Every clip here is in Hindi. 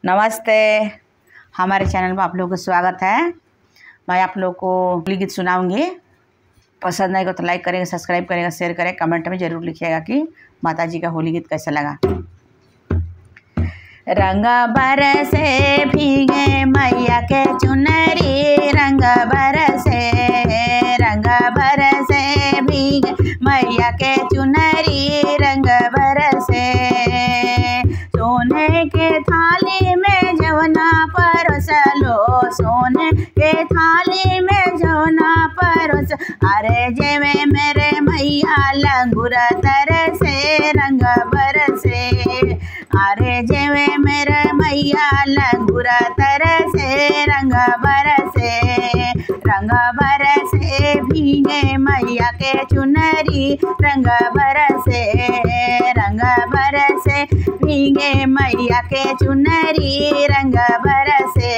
नमस्ते, हमारे चैनल में आप लोगों का स्वागत है। मैं आप लोगों को होली गीत सुनाऊंगी। पसंद आएगा तो लाइक करेगा, सब्सक्राइब करेगा, शेयर करेगा, कमेंट में ज़रूर लिखिएगा कि माता जी का होली गीत कैसा लगा। रंग बरसे भीगे मैया के चुनरी, रंग बरसे भीगे मैया के चुनरी, रंग बरसे। सोने के थाली में जवना परोसलो, सोने के थाली में जवना परोस। अरे जेवे मेरे मैया लंगूर तरसे, रंग बरसे। अरे जेवे मेरे मैया लंगूर तरसे, रंग बरसे। रंग बरसे भीगे मैया के चुनरी, रंग बरसे। रंग बरसे भीगे मैया के चुनरी, रंग बरसे।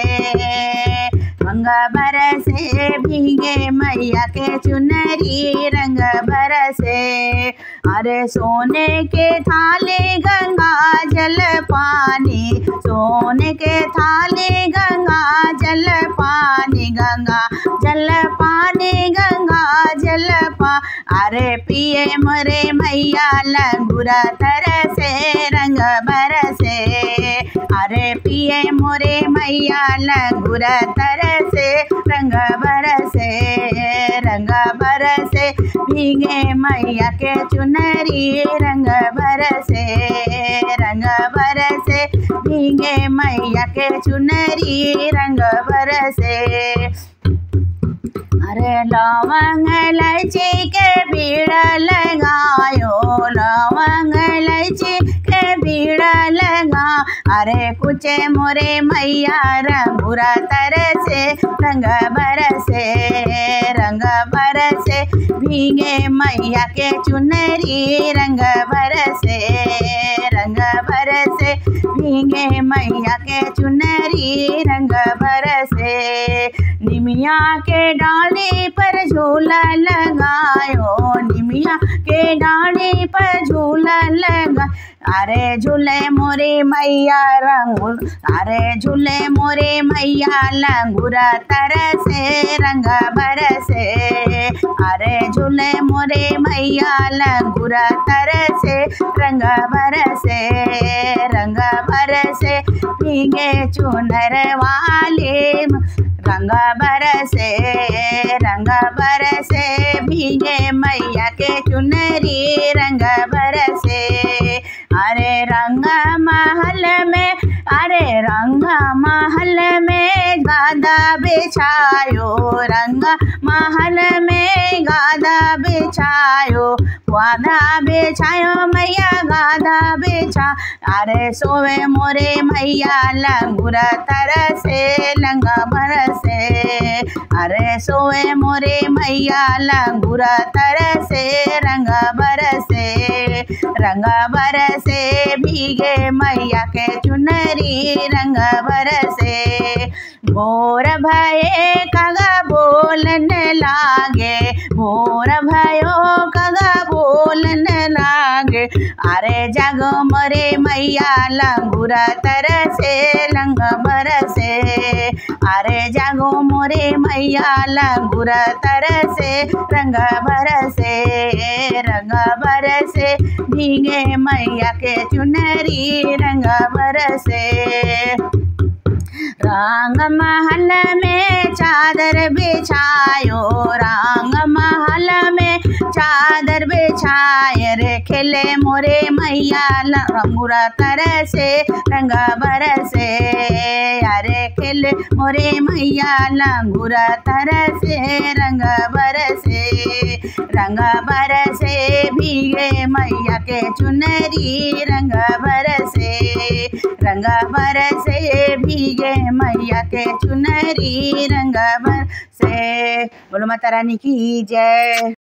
रंग बरसे भीगे मैया के चुनरी, रंग बरसे। अरे सोने के थाली गंगा जल पानी, सोने के थाली गंगा जल पानी, गंगा जल पानी, गंगा जल पा। अरे पिए मोरे मैया लंगूर तरसे, रंग बरसे। अरे पिए मोरे मैया लंगूर तरसे, रंग बरसे। रंग बरसे भीगे मैया के चुनरी, रंग बरसे। रंग बरसे भीगे मैया के चुनरी, रंग बरसे। अरे लवंग इलायची के बीड़ लगायो, लवंग इलायची के बीड़ लगा। अरे कुचे मोरे मैया लंगूर तरसे, रंग बरसे। रंग बरसे भीगे मैया के चुनरी, रंग बरसे। रंग बरसे भीगे मैया के चुनरी, रंग बरसे। निमिया के डाली पर झूला लगायो, निमिया के डाली पर झूला लगा। अरे झूले मोरे मैया रंगूर, अरे झूले मोरे मैया लंगूर तरसे, रंग बरसे। अरे झूले मोरे मैया लंगूर तरसे, रंग बरसे। रंग बरसे भीगे चुनर वाले, रंग बरसे। रंग बरसे भीगे मैया के चुनरी, रंग बरसे। अरे रंग महल में, अरे रंग महल में गादा बिछायो, रंग महल में गादा बिछायो, गादा बिछायो मैया गादा बिछा। अरे सोवे मोरे मैया लंगूर तरसे, रंग बरसे। अरे सोवे मोरे मैया लंगूर तरसे, रंग बरसे। रंग बरसे भीगे मैया के चुनरी, रंग बरसे। भोर भये कगा बोलन लागे, भोर भयो कगा बोलन लागे। अरे जागो मोरे मैया लंगूर तरसे, रंग बरसे। अरे जागो मोरे मैया लंगूर तरसे, रंग बरसे। रंग बरसे भीगे मैया के चुनरी, रंग बरसे। रंग महल में चादर बिछायो, रंग महल में चादर बिछाए। रे खेले मोरे मैया लंगूर तरसे, रंग बरसे। अरे खेले मोरे मैया लंगूर तरसे, रंग बरसे। रंग बरसे भीगे मैया के चुनरी, रंग बरसे। रंग बरसे भीगे मैया के चुनरी, रंग बरसे। बोलो माता रानी की जय।